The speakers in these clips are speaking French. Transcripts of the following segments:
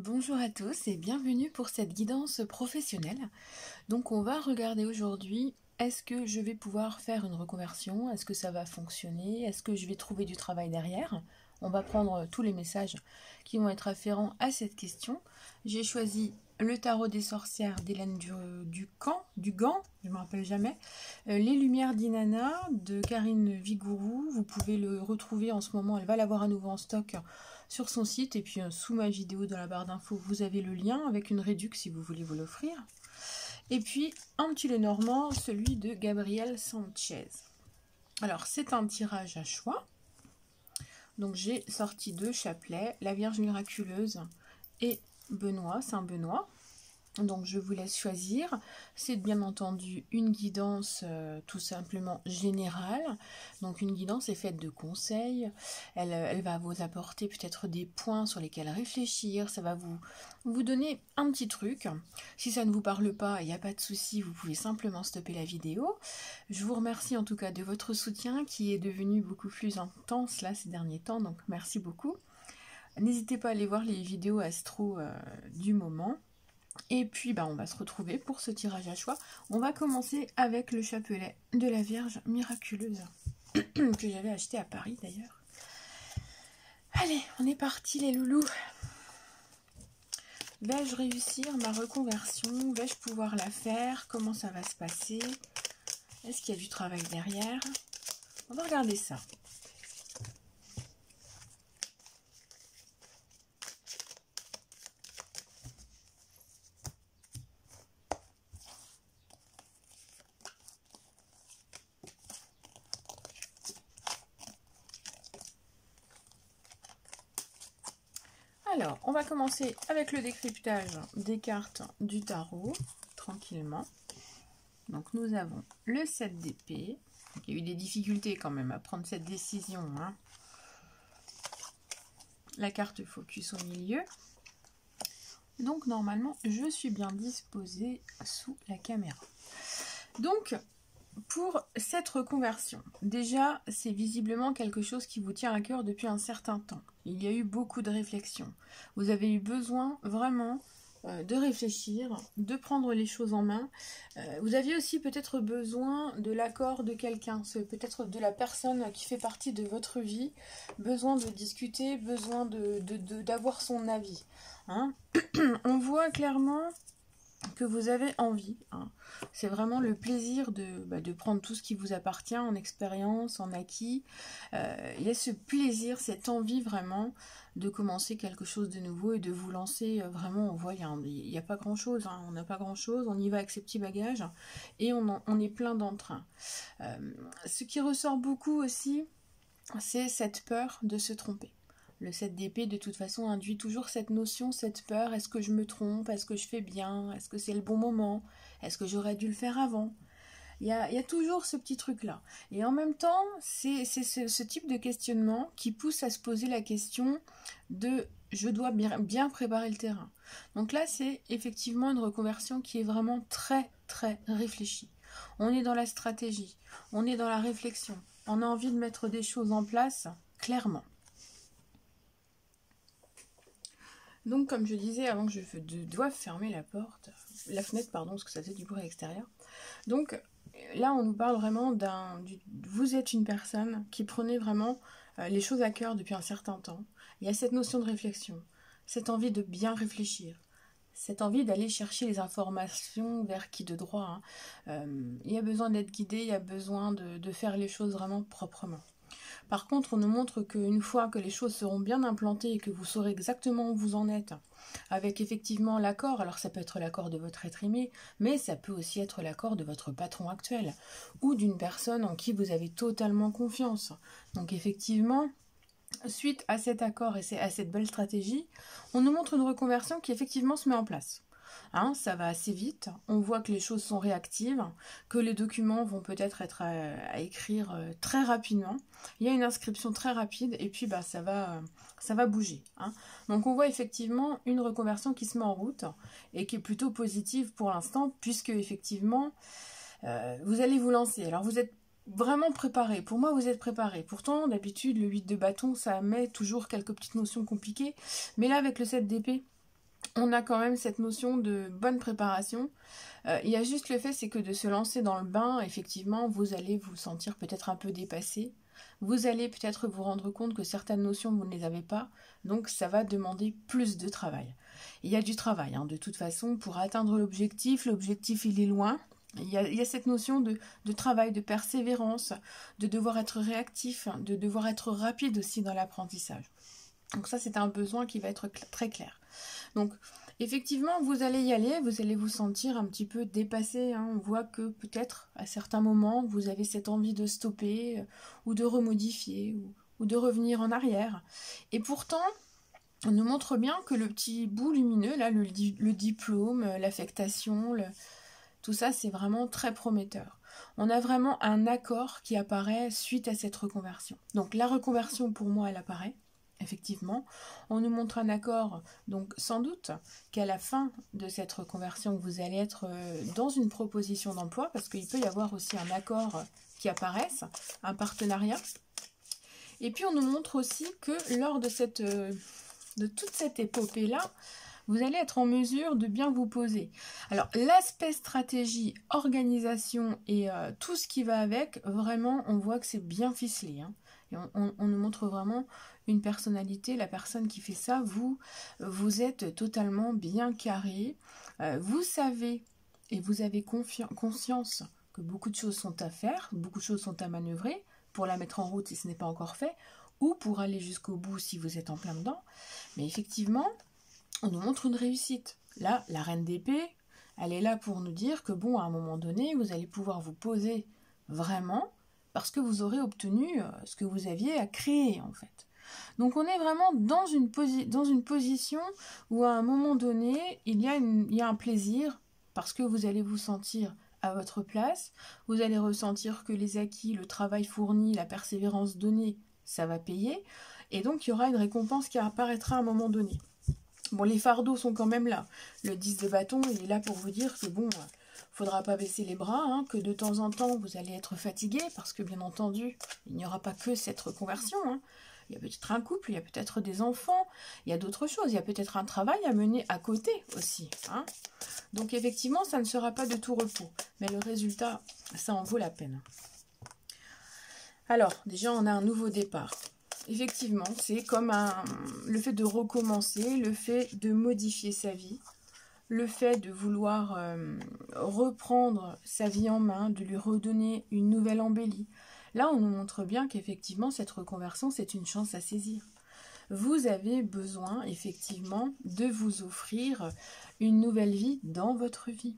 Bonjour à tous et bienvenue pour cette guidance professionnelle. Donc on va regarder aujourd'hui, est-ce que je vais pouvoir faire une reconversion? Est-ce que ça va fonctionner? Est-ce que je vais trouver du travail derrière? On va prendre tous les messages qui vont être afférents à cette question. J'ai choisi le tarot des sorcières d'Hélène Dugan, je ne me rappelle jamais. Les lumières d'Inanna de Karine Vigourou. Vous pouvez le retrouver en ce moment, elle va l'avoir à nouveau en stock sur son site. Et puis sous ma vidéo dans la barre d'infos, vous avez le lien avec une réduction si vous voulez vous l'offrir. Et puis un petit Lenormand, celui de Gabriel Sanchez. Alors c'est un tirage à choix. Donc j'ai sorti deux chapelets, la Vierge miraculeuse et Benoît, Saint Benoît. Donc je vous laisse choisir. C'est bien entendu une guidance tout simplement générale. Donc une guidance est faite de conseils. Elle va vous apporter peut-être des points sur lesquels réfléchir. Ça va vous donner un petit truc. Si ça ne vous parle pas, il n'y a pas de souci, vous pouvez simplement stopper la vidéo. Je vous remercie en tout cas de votre soutien qui est devenu beaucoup plus intense là ces derniers temps. Donc merci beaucoup. N'hésitez pas à aller voir les vidéos astro du moment. Et puis on va se retrouver pour ce tirage à choix. On va commencer avec le chapelet de la Vierge miraculeuse que j'avais acheté à Paris d'ailleurs. Allez, on est parti les loulous. Vais-je réussir ma reconversion? Vais-je pouvoir la faire? Comment ça va se passer? Est-ce qu'il y a du travail derrière? On va regarder ça. Alors, on va commencer avec le décryptage des cartes du tarot, tranquillement. Donc, nous avons le 7 d'épée. Il y a eu des difficultés quand même à prendre cette décision. Hein. La carte focus au milieu. Donc, normalement, je suis bien disposée sous la caméra. Donc, pour cette reconversion, déjà, c'est visiblement quelque chose qui vous tient à cœur depuis un certain temps. Il y a eu beaucoup de réflexions. Vous avez eu besoin vraiment de réfléchir, de prendre les choses en main. Vous aviez aussi peut-être besoin de l'accord de quelqu'un, peut-être de la personne qui fait partie de votre vie, besoin de discuter, besoin d'avoir son avis. Hein. On voit clairement que vous avez envie. Hein. C'est vraiment le plaisir de prendre tout ce qui vous appartient en expérience, en acquis. Il y a ce plaisir, cette envie vraiment de commencer quelque chose de nouveau et de vous lancer vraiment. On voit, il n'y a pas grand-chose. Hein. On n'a pas grand-chose. On y va avec ses petits bagages et on est plein d'entrain. Ce qui ressort beaucoup aussi, c'est cette peur de se tromper. Le 7 d'épée, de toute façon, induit toujours cette notion, cette peur. Est-ce que je me trompe? Est-ce que je fais bien? Est-ce que c'est le bon moment? Est-ce que j'aurais dû le faire avant? Il y a toujours ce petit truc-là. Et en même temps, c'est ce type de questionnement qui pousse à se poser la question de « je dois bien préparer le terrain ». Donc là, c'est effectivement une reconversion qui est vraiment très, très réfléchie. On est dans la stratégie, on est dans la réflexion. On a envie de mettre des choses en place, clairement. Donc, comme je disais, avant que je doive fermer la fenêtre, pardon, parce que ça faisait du bruit à l'extérieur. Donc, là, on nous parle vraiment vous êtes une personne qui prenait vraiment les choses à cœur depuis un certain temps. Il y a cette notion de réflexion, cette envie de bien réfléchir, cette envie d'aller chercher les informations vers qui de droit. Hein. Il y a besoin d'être guidé, il y a besoin de faire les choses vraiment proprement. Par contre, on nous montre qu'une fois que les choses seront bien implantées et que vous saurez exactement où vous en êtes, avec effectivement l'accord, alors ça peut être l'accord de votre être aimé, mais ça peut aussi être l'accord de votre patron actuel, ou d'une personne en qui vous avez totalement confiance. Donc effectivement, suite à cet accord et à cette belle stratégie, on nous montre une reconversion qui effectivement se met en place. Hein, ça va assez vite, on voit que les choses sont réactives, que les documents vont peut-être être à écrire très rapidement. Il y a une inscription très rapide et puis ça va bouger. Hein. Donc on voit effectivement une reconversion qui se met en route et qui est plutôt positive pour l'instant puisque effectivement vous allez vous lancer. Alors vous êtes vraiment préparé. Pour moi, vous êtes préparé. Pourtant, d'habitude, le 8 de bâton, ça met toujours quelques petites notions compliquées. Mais là, avec le 7 d'épée, on a quand même cette notion de bonne préparation. Il y a juste le fait, c'est que de se lancer dans le bain, effectivement, vous allez vous sentir peut-être un peu dépassé. Vous allez peut-être vous rendre compte que certaines notions, vous ne les avez pas. Donc, ça va demander plus de travail. Il y a du travail, hein, de toute façon, pour atteindre l'objectif. L'objectif, il est loin. Il y a cette notion de travail, de persévérance, de devoir être réactif, de devoir être rapide aussi dans l'apprentissage. Donc ça, c'est un besoin qui va être très clair. Donc, effectivement, vous allez y aller, vous allez vous sentir un petit peu dépassé. Hein. On voit que peut-être, à certains moments, vous avez cette envie de stopper, ou de remodifier, ou de revenir en arrière. Et pourtant, on nous montre bien que le petit bout lumineux, là, le diplôme, l'affectation, tout ça, c'est vraiment très prometteur. On a vraiment un accord qui apparaît suite à cette reconversion. Donc la reconversion, pour moi, elle apparaît, effectivement. On nous montre un accord, donc sans doute qu'à la fin de cette reconversion, vous allez être dans une proposition d'emploi, parce qu'il peut y avoir aussi un accord qui apparaisse, un partenariat. Et puis on nous montre aussi que lors de toute cette épopée-là, vous allez être en mesure de bien vous poser. Alors, l'aspect stratégie, organisation et tout ce qui va avec, vraiment, on voit que c'est bien ficelé. Hein. Et on nous montre vraiment une personnalité. La personne qui fait ça, vous êtes totalement bien carré. Vous savez et vous avez conscience que beaucoup de choses sont à faire, beaucoup de choses sont à manœuvrer pour la mettre en route si ce n'est pas encore fait, ou pour aller jusqu'au bout si vous êtes en plein dedans. Mais effectivement, on nous montre une réussite. Là, la reine d'épée, elle est là pour nous dire que bon, à un moment donné, vous allez pouvoir vous poser vraiment parce que vous aurez obtenu ce que vous aviez à créer, en fait. Donc, on est vraiment dans une position où, à un moment donné, il y a un plaisir parce que vous allez vous sentir à votre place, vous allez ressentir que les acquis, le travail fourni, la persévérance donnée, ça va payer, et donc il y aura une récompense qui apparaîtra à un moment donné. Bon, les fardeaux sont quand même là. Le 10 de bâton, il est là pour vous dire que bon, faudra pas baisser les bras, hein, que de temps en temps, vous allez être fatigué, parce que bien entendu, il n'y aura pas que cette reconversion. Hein. Il y a peut-être un couple, il y a peut-être des enfants, il y a d'autres choses, il y a peut-être un travail à mener à côté aussi. Hein. Donc effectivement, ça ne sera pas de tout repos. Mais le résultat, ça en vaut la peine. Alors, déjà, on a un nouveau départ. Effectivement, c'est comme le fait de recommencer, le fait de modifier sa vie, le fait de vouloir reprendre sa vie en main, de lui redonner une nouvelle embellie. Là, on nous montre bien qu'effectivement, cette reconversion, c'est une chance à saisir. Vous avez besoin, effectivement, de vous offrir une nouvelle vie dans votre vie.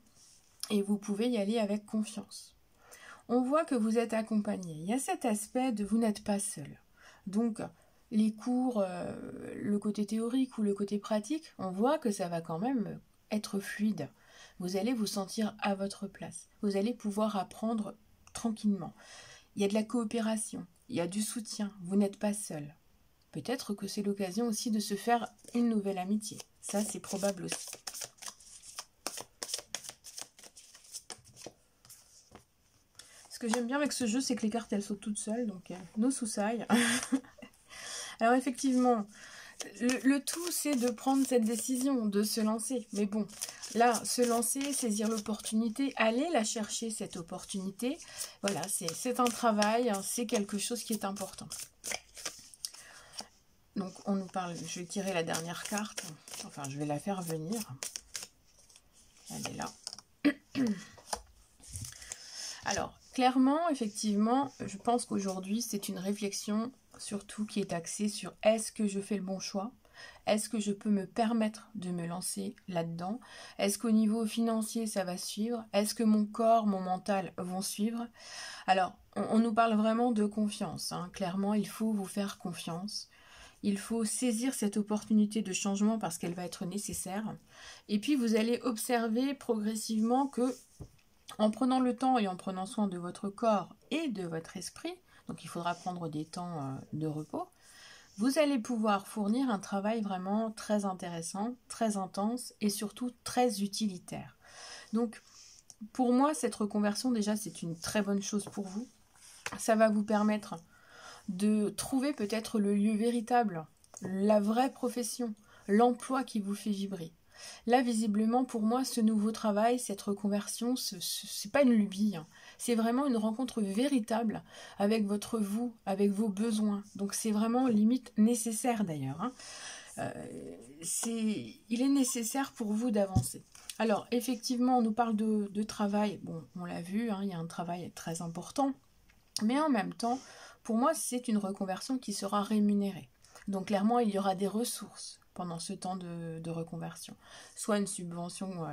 Et vous pouvez y aller avec confiance. On voit que vous êtes accompagné. Il y a cet aspect de vous n'êtes pas seul. Donc, les cours, le côté théorique ou le côté pratique, on voit que ça va quand même être fluide. Vous allez vous sentir à votre place. Vous allez pouvoir apprendre tranquillement. Il y a de la coopération, il y a du soutien. Vous n'êtes pas seul. Peut-être que c'est l'occasion aussi de se faire une nouvelle amitié. Ça, c'est probable aussi. Ce que j'aime bien avec ce jeu, c'est que les cartes, elles sautent toutes seules, donc no suicide. Alors effectivement, le tout, c'est de prendre cette décision, de se lancer. Mais bon, là, se lancer, saisir l'opportunité, aller la chercher, cette opportunité, voilà, c'est un travail, hein, c'est quelque chose qui est important. Donc, on nous parle, je vais tirer la dernière carte, enfin, je vais la faire venir. Elle est là. Alors, clairement, effectivement, je pense qu'aujourd'hui, c'est une réflexion surtout qui est axée sur est-ce que je fais le bon choix? Est-ce que je peux me permettre de me lancer là-dedans? Est-ce qu'au niveau financier, ça va suivre? Est-ce que mon corps, mon mental vont suivre? Alors, on nous parle vraiment de confiance. Hein. Clairement, il faut vous faire confiance. Il faut saisir cette opportunité de changement parce qu'elle va être nécessaire. Et puis, vous allez observer progressivement que en prenant le temps et en prenant soin de votre corps et de votre esprit, donc il faudra prendre des temps de repos, vous allez pouvoir fournir un travail vraiment très intéressant, très intense et surtout très utilitaire. Donc pour moi, cette reconversion déjà c'est une très bonne chose pour vous. Ça va vous permettre de trouver peut-être le lieu véritable, la vraie profession, l'emploi qui vous fait vibrer. Là, visiblement, pour moi, ce nouveau travail, cette reconversion, c'est pas une lubie, hein. C'est vraiment une rencontre véritable avec votre vous, avec vos besoins. Donc c'est vraiment limite nécessaire d'ailleurs, hein. Il est nécessaire pour vous d'avancer. Alors, effectivement, on nous parle de travail. Bon, on l'a vu, hein, il y a un travail très important. Mais en même temps, pour moi, c'est une reconversion qui sera rémunérée. Donc, clairement, il y aura des ressources pendant ce temps de reconversion. Soit une subvention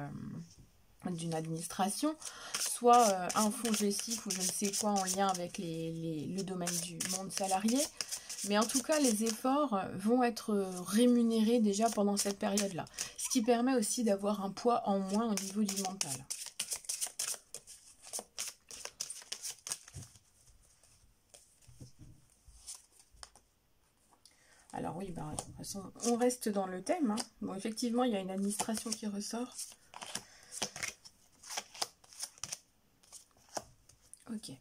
d'une administration, soit un fonds GESIF ou je ne sais quoi en lien avec le domaine du monde salarié. Mais en tout cas, les efforts vont être rémunérés déjà pendant cette période-là. Ce qui permet aussi d'avoir un poids en moins au niveau du mental. Alors oui, bah, de toute façon, on reste dans le thème, hein. Bon, effectivement, il y a une administration qui ressort. Ok.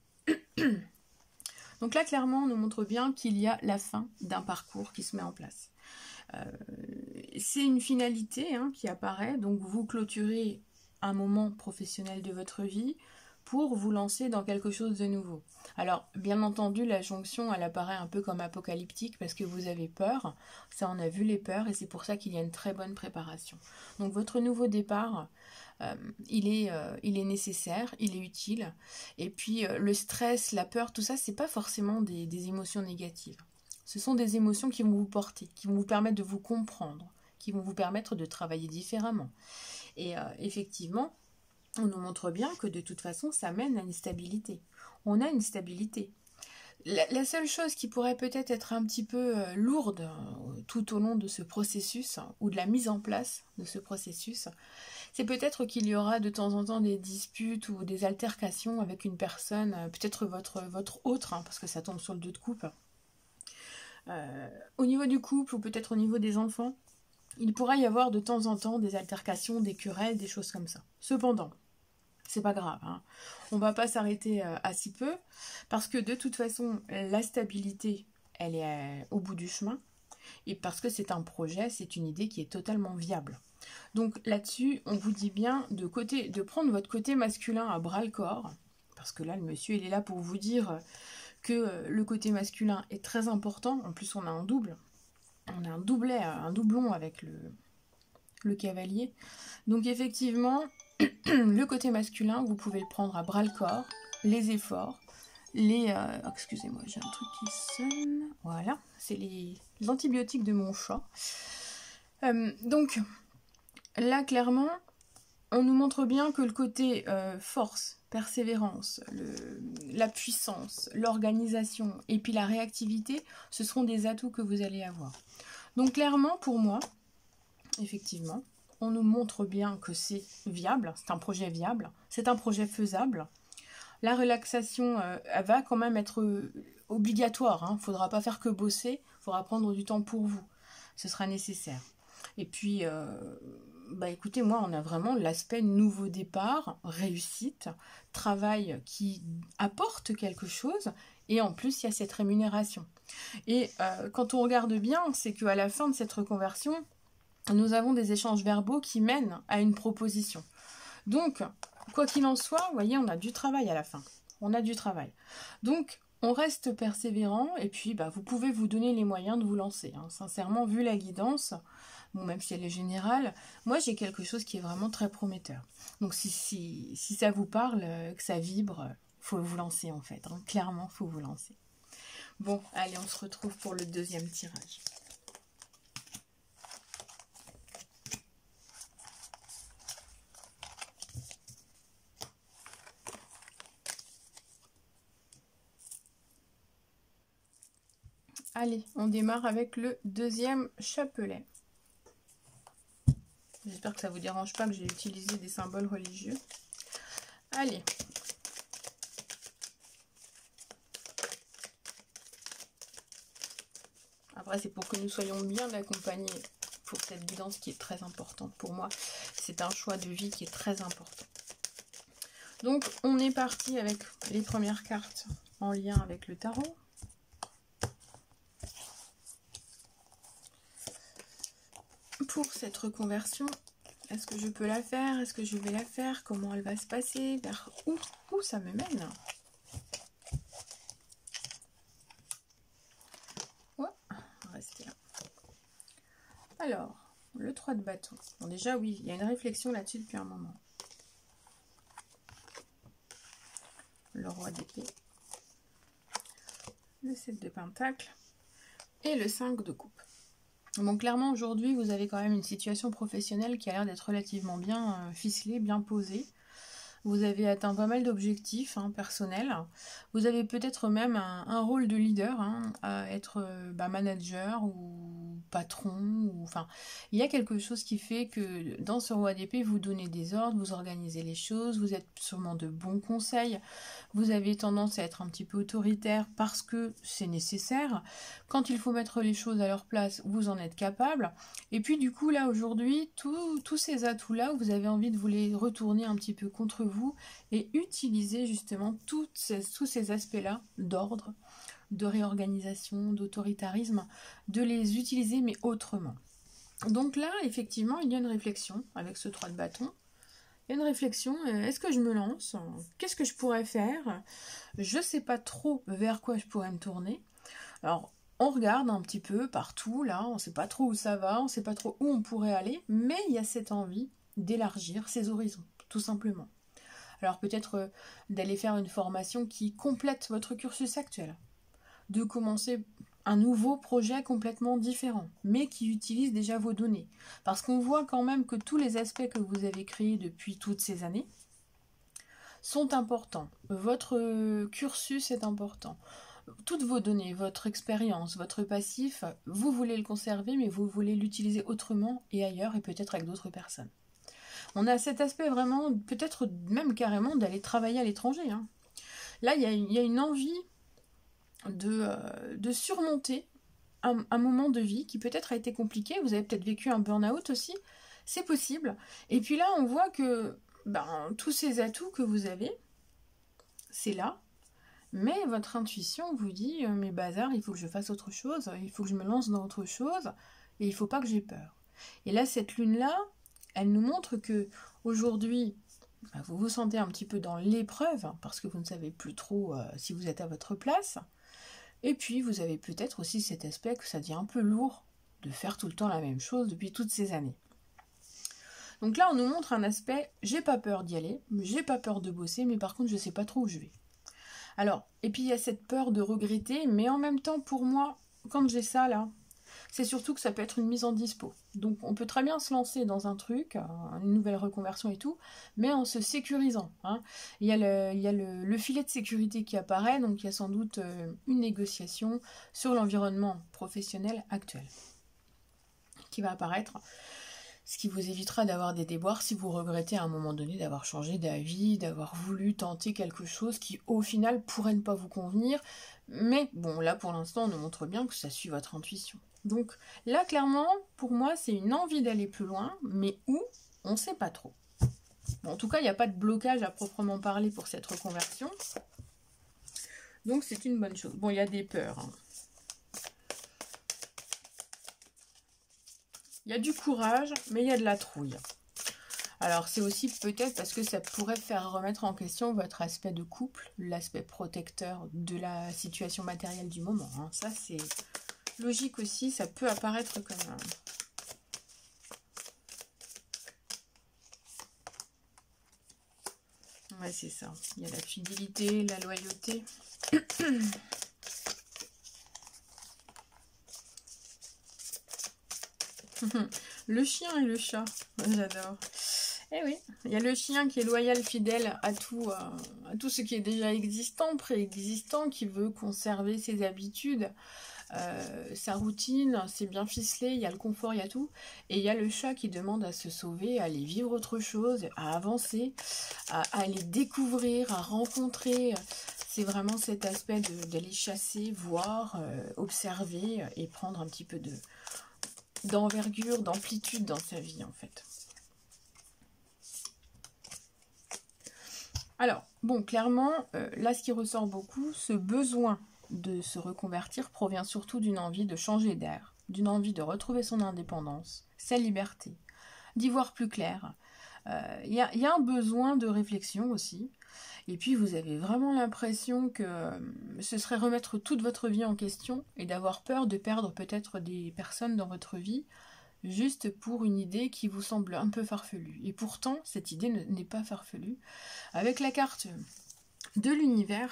Donc là, clairement, on nous montre bien qu'il y a la fin d'un parcours qui se met en place. C'est une finalité, hein, qui apparaît, donc vous clôturez un moment professionnel de votre vie pour vous lancer dans quelque chose de nouveau. Alors, bien entendu, la jonction, elle apparaît un peu comme apocalyptique parce que vous avez peur. Ça, on a vu les peurs et c'est pour ça qu'il y a une très bonne préparation. Donc, votre nouveau départ, il est nécessaire, il est utile. Et puis, le stress, la peur, tout ça, c'est pas forcément des émotions négatives. Ce sont des émotions qui vont vous porter, qui vont vous permettre de vous comprendre, qui vont vous permettre de travailler différemment. Et effectivement, on nous montre bien que de toute façon, ça mène à une stabilité. On a une stabilité. La seule chose qui pourrait peut-être être un petit peu lourde tout au long de ce processus, ou de la mise en place de ce processus, c'est peut-être qu'il y aura de temps en temps des disputes ou des altercations avec une personne, peut-être votre autre, hein, parce que ça tombe sur le 2 de coupe. Au niveau du couple ou peut-être au niveau des enfants, il pourrait y avoir de temps en temps des altercations, des querelles, des choses comme ça. Cependant, c'est pas grave, hein. On va pas s'arrêter à si peu, parce que de toute façon, la stabilité, elle est au bout du chemin, et parce que c'est un projet, c'est une idée qui est totalement viable. Donc là-dessus, on vous dit bien de prendre votre côté masculin à bras-le-corps, parce que là, le monsieur, il est là pour vous dire que le côté masculin est très important. En plus, on a un double. On a un doublon avec le cavalier. Donc effectivement, le côté masculin, vous pouvez le prendre à bras-le-corps, les efforts, excusez-moi, j'ai un truc qui sonne. Voilà, c'est les antibiotiques de mon chat. Donc, là, clairement, on nous montre bien que le côté force, persévérance, la puissance, l'organisation et puis la réactivité, ce seront des atouts que vous allez avoir. Donc clairement, pour moi, effectivement, on nous montre bien que c'est viable, c'est un projet viable, c'est un projet faisable. La relaxation, elle va quand même être obligatoire, hein. Il ne faudra pas faire que bosser, il faudra prendre du temps pour vous. Ce sera nécessaire. Et puis, bah écoutez, moi, on a vraiment l'aspect nouveau départ, réussite, travail qui apporte quelque chose, et en plus, il y a cette rémunération. Et quand on regarde bien, c'est qu'à la fin de cette reconversion, nous avons des échanges verbaux qui mènent à une proposition. Donc, quoi qu'il en soit, vous voyez, on a du travail à la fin. On a du travail. Donc, on reste persévérant, et puis, bah, vous pouvez vous donner les moyens de vous lancer, hein. Sincèrement, vu la guidance, bon, même si elle est générale, moi j'ai quelque chose qui est vraiment très prometteur. Donc si ça vous parle, que ça vibre, faut vous lancer en fait, hein. Clairement, faut vous lancer. Bon, allez, on se retrouve pour le deuxième tirage. Allez, on démarre avec le deuxième chapelet. J'espère que ça ne vous dérange pas que j'ai utilisé des symboles religieux. Allez. Après, c'est pour que nous soyons bien accompagnés pour cette guidance qui est très importante pour moi. C'est un choix de vie qui est très important. Donc, on est parti avec les premières cartes en lien avec le tarot. Pour cette reconversion, Est-ce que je peux la faire? Est-ce que je vais la faire? Comment elle va se passer? Vers où ça me mène? Ouais, on va rester là. Alors, le 3 de bâton. Bon, déjà, oui, il y a une réflexion là-dessus depuis un moment. Le roi d'épée. Le 7 de pentacle. Et le 5 de coupe. Bon, clairement, aujourd'hui, vous avez quand même une situation professionnelle qui a l'air d'être relativement bien ficelée, bien posée. Vous avez atteint pas mal d'objectifs personnels. Vous avez peut-être même un rôle de leader, à être manager ou patron. Enfin, il y a quelque chose qui fait que dans ce roi d'épée, vous donnez des ordres, vous organisez les choses, vous êtes sûrement de bons conseils. Vous avez tendance à être un petit peu autoritaire parce que c'est nécessaire. Quand il faut mettre les choses à leur place, vous en êtes capable. Et puis du coup, là, aujourd'hui, tous ces atouts-là, vous avez envie de vous les retourner un petit peu contre vous et utiliser justement tous ces aspects-là d'ordre, de réorganisation, d'autoritarisme, de les utiliser mais autrement. Donc là, effectivement, il y a une réflexion avec ce 3 de bâton. Il y a une réflexion, est-ce que je me lance? Qu'est-ce que je pourrais faire? Je ne sais pas trop vers quoi je pourrais me tourner. Alors, on regarde un petit peu partout, là, on ne sait pas trop où ça va, on ne sait pas trop où on pourrait aller, mais il y a cette envie d'élargir ses horizons, tout simplement. Alors peut-être d'aller faire une formation qui complète votre cursus actuel, de commencer un nouveau projet complètement différent, mais qui utilise déjà vos données. Parce qu'on voit quand même que tous les aspects que vous avez créés depuis toutes ces années sont importants. Votre cursus est important. Toutes vos données, votre expérience, votre passif, vous voulez le conserver, mais vous voulez l'utiliser autrement et ailleurs, et peut-être avec d'autres personnes. On a cet aspect vraiment, peut-être même carrément, d'aller travailler à l'étranger. Là, il y a une envie de surmonter un moment de vie qui peut-être a été compliqué. Vous avez peut-être vécu un burn-out aussi, c'est possible. Et puis là, on voit que tous ces atouts que vous avez, c'est là. Mais votre intuition vous dit, mais bazar, il faut que je fasse autre chose, il faut que je me lance dans autre chose, et il ne faut pas que j'ai peur. Et là, cette lune-là, elle nous montre que aujourd'hui, vous vous sentez un petit peu dans l'épreuve, parce que vous ne savez plus trop si vous êtes à votre place. Et puis, vous avez peut-être aussi cet aspect que ça devient un peu lourd de faire tout le temps la même chose depuis toutes ces années. Donc là, on nous montre un aspect, j'ai pas peur d'y aller, j'ai pas peur de bosser, mais par contre, je sais pas trop où je vais. Alors, et puis il y a cette peur de regretter, mais en même temps, pour moi, quand j'ai ça là, c'est surtout que ça peut être une mise en dispo. Donc on peut très bien se lancer dans un truc, une nouvelle reconversion et tout, mais en se sécurisant. Il y a le filet de sécurité qui apparaît, donc il y a sans doute une négociation sur l'environnement professionnel actuel qui va apparaître. Ce qui vous évitera d'avoir des déboires si vous regrettez à un moment donné d'avoir changé d'avis, d'avoir voulu tenter quelque chose qui au final pourrait ne pas vous convenir. Mais bon, là pour l'instant on nous montre bien que ça suit votre intuition. Donc là clairement, pour moi c'est une envie d'aller plus loin, mais où, on ne sait pas trop. Bon, en tout cas, il n'y a pas de blocage à proprement parler pour cette reconversion. Donc c'est une bonne chose. Bon, il y a des peurs. Il y a du courage, mais il y a de la trouille. Alors, c'est aussi peut-être parce que ça pourrait faire remettre en question votre aspect de couple, l'aspect protecteur de la situation matérielle du moment. Ça, c'est logique aussi, ça peut apparaître comme... Ouais, c'est ça. Il y a la fidélité, la loyauté. Le chien et le chat, j'adore. Eh oui, il y a le chien qui est loyal, fidèle à tout ce qui est déjà existant, préexistant, qui veut conserver ses habitudes, sa routine, c'est bien ficelé, il y a le confort, il y a tout. Et il y a le chat qui demande à se sauver, à aller vivre autre chose, à avancer, à aller découvrir, à rencontrer. C'est vraiment cet aspect d'aller chasser, voir, observer et prendre un petit peu d'envergure, d'amplitude dans sa vie en fait. Alors, bon, clairement, là ce qui ressort beaucoup, ce besoin de se reconvertir provient surtout d'une envie de changer d'air, d'une envie de retrouver son indépendance, sa liberté, d'y voir plus clair. Il y a un besoin de réflexion aussi. Et puis vous avez vraiment l'impression que ce serait remettre toute votre vie en question et d'avoir peur de perdre peut-être des personnes dans votre vie juste pour une idée qui vous semble un peu farfelue. Et pourtant, cette idée n'est pas farfelue. Avec la carte de l'univers,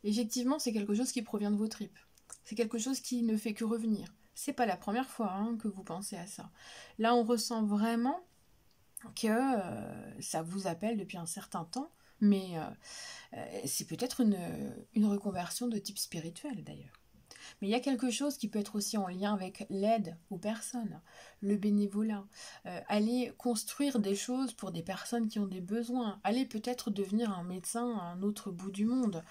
effectivement, c'est quelque chose qui provient de vos tripes. C'est quelque chose qui ne fait que revenir. C'est pas la première fois que vous pensez à ça. Là, on ressent vraiment que ça vous appelle depuis un certain temps, mais c'est peut-être une reconversion de type spirituel d'ailleurs. Mais il y a quelque chose qui peut être aussi en lien avec l'aide aux personnes, le bénévolat, aller construire des choses pour des personnes qui ont des besoins, aller peut-être devenir un médecin à un autre bout du monde.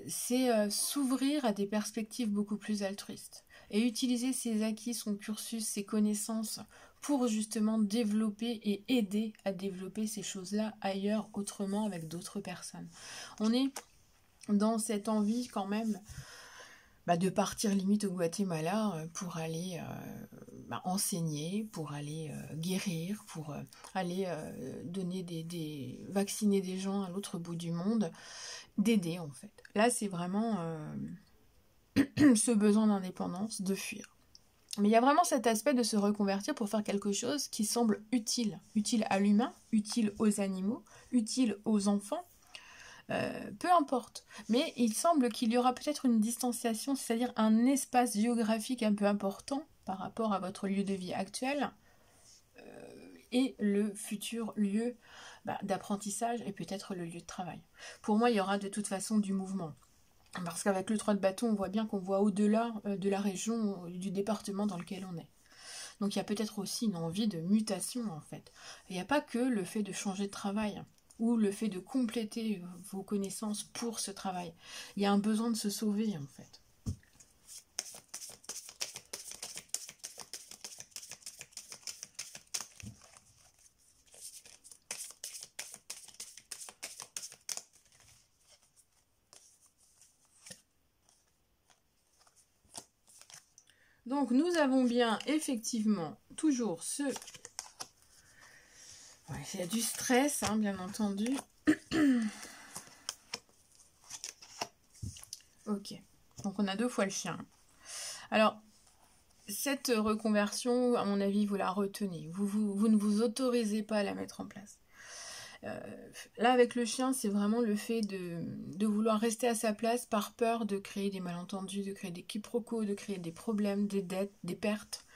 C'est s'ouvrir à des perspectives beaucoup plus altruistes et utiliser ses acquis, son cursus, ses connaissances pour justement développer et aider à développer ces choses-là ailleurs, autrement, avec d'autres personnes. On est dans cette envie quand même de partir limite au Guatemala pour aller enseigner, pour aller guérir, pour aller donner vacciner des gens à l'autre bout du monde, d'aider en fait. Là c'est vraiment ce besoin d'indépendance, de fuir. Mais il y a vraiment cet aspect de se reconvertir pour faire quelque chose qui semble utile. Utile à l'humain, utile aux animaux, utile aux enfants. Peu importe. Mais il semble qu'il y aura peut-être une distanciation, c'est-à-dire un espace géographique un peu important par rapport à votre lieu de vie actuel et le futur lieu d'apprentissage et peut-être le lieu de travail. Pour moi, il y aura de toute façon du mouvement. Parce qu'avec le 3 de bâton, on voit bien qu'on voit au-delà de la région, du département dans lequel on est. Donc il y a peut-être aussi une envie de mutation en fait. Il n'y a pas que le fait de changer de travail ou le fait de compléter vos connaissances pour ce travail. Il y a un besoin de se sauver en fait. Donc nous avons bien effectivement toujours ce... Ouais, il y a du stress, bien entendu. Ok, donc on a 2 fois le chien. Alors, cette reconversion, à mon avis, vous la retenez. Vous ne vous autorisez pas à la mettre en place. Là, avec le chien, c'est vraiment le fait de vouloir rester à sa place par peur de créer des malentendus, de créer des quiproquos, de créer des problèmes, des dettes, des pertes.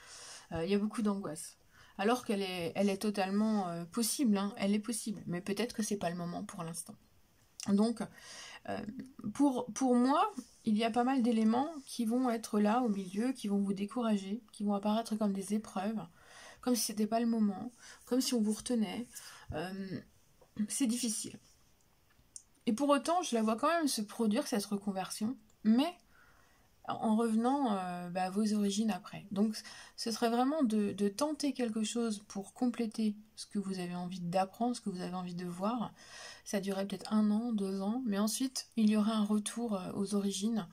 Il y a beaucoup d'angoisse. Alors qu'elle est totalement possible, elle est possible. Mais peut-être que c'est pas le moment pour l'instant. Donc, pour moi, il y a pas mal d'éléments qui vont être là au milieu, qui vont vous décourager, qui vont apparaître comme des épreuves, comme si c'était pas le moment, comme si on vous retenait. C'est difficile. Et pour autant, je la vois quand même se produire, cette reconversion, mais en revenant à vos origines après. Donc, ce serait vraiment de tenter quelque chose pour compléter ce que vous avez envie d'apprendre, ce que vous avez envie de voir. Ça durerait peut-être 1 an, 2 ans, mais ensuite, il y aurait un retour aux origines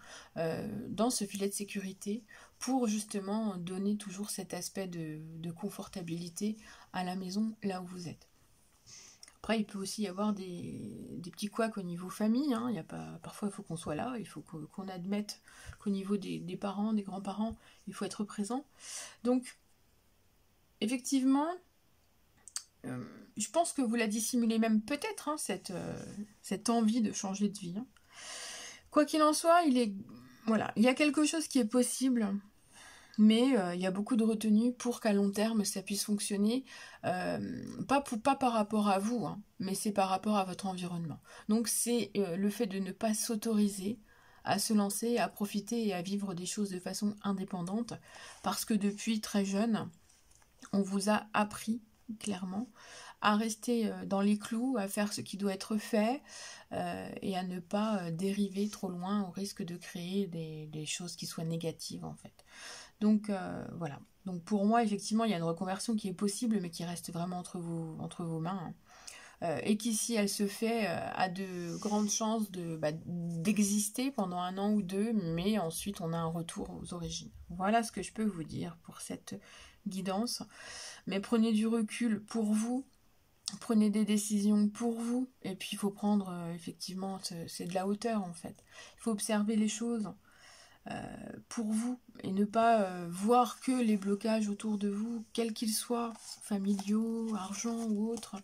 dans ce filet de sécurité pour justement donner toujours cet aspect de confortabilité à la maison, là où vous êtes. Après, il peut aussi y avoir des petits couacs au niveau famille. Il y a pas, parfois, il faut qu'on soit là. Il faut qu'on admette qu'au niveau des parents, des grands-parents, il faut être présent. Donc, effectivement, je pense que vous la dissimulez même peut-être, cette envie de changer de vie. Quoi qu'il en soit, il y a quelque chose qui est possible. Mais il y a beaucoup de retenue pour qu'à long terme ça puisse fonctionner, pas par rapport à vous, mais c'est par rapport à votre environnement. Donc c'est le fait de ne pas s'autoriser à se lancer, à profiter et à vivre des choses de façon indépendante, parce que depuis très jeune, on vous a appris clairement à rester dans les clous, à faire ce qui doit être fait et à ne pas dériver trop loin au risque de créer des choses qui soient négatives en fait. Donc voilà. Donc pour moi, effectivement, il y a une reconversion qui est possible, mais qui reste vraiment entre vos mains. Et qui, si elle se fait, a de grandes chances d'exister pendant 1 an ou 2, mais ensuite on a un retour aux origines. Voilà ce que je peux vous dire pour cette guidance. Mais prenez du recul pour vous. Prenez des décisions pour vous. Et puis il faut prendre, effectivement, c'est de la hauteur en fait. Il faut observer les choses pour vous. Et ne pas voir que les blocages autour de vous, quels qu'ils soient, familiaux, argent ou autres.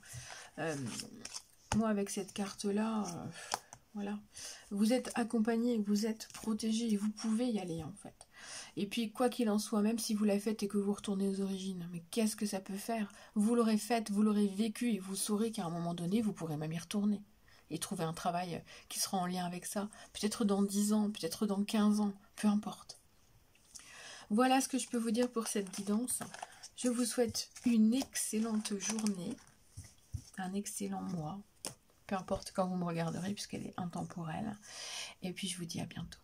Moi avec cette carte-là... voilà, vous êtes accompagné, vous êtes protégé et vous pouvez y aller en fait. Et puis quoi qu'il en soit, même si vous la faites et que vous retournez aux origines, mais qu'est-ce que ça peut faire? Vous l'aurez faite, vous l'aurez vécu et vous saurez qu'à un moment donné, vous pourrez même y retourner et trouver un travail qui sera en lien avec ça. Peut-être dans 10 ans, peut-être dans 15 ans, peu importe. Voilà ce que je peux vous dire pour cette guidance. Je vous souhaite une excellente journée, un excellent mois. Peu importe quand vous me regarderez, puisqu'elle est intemporelle. Et puis, je vous dis à bientôt.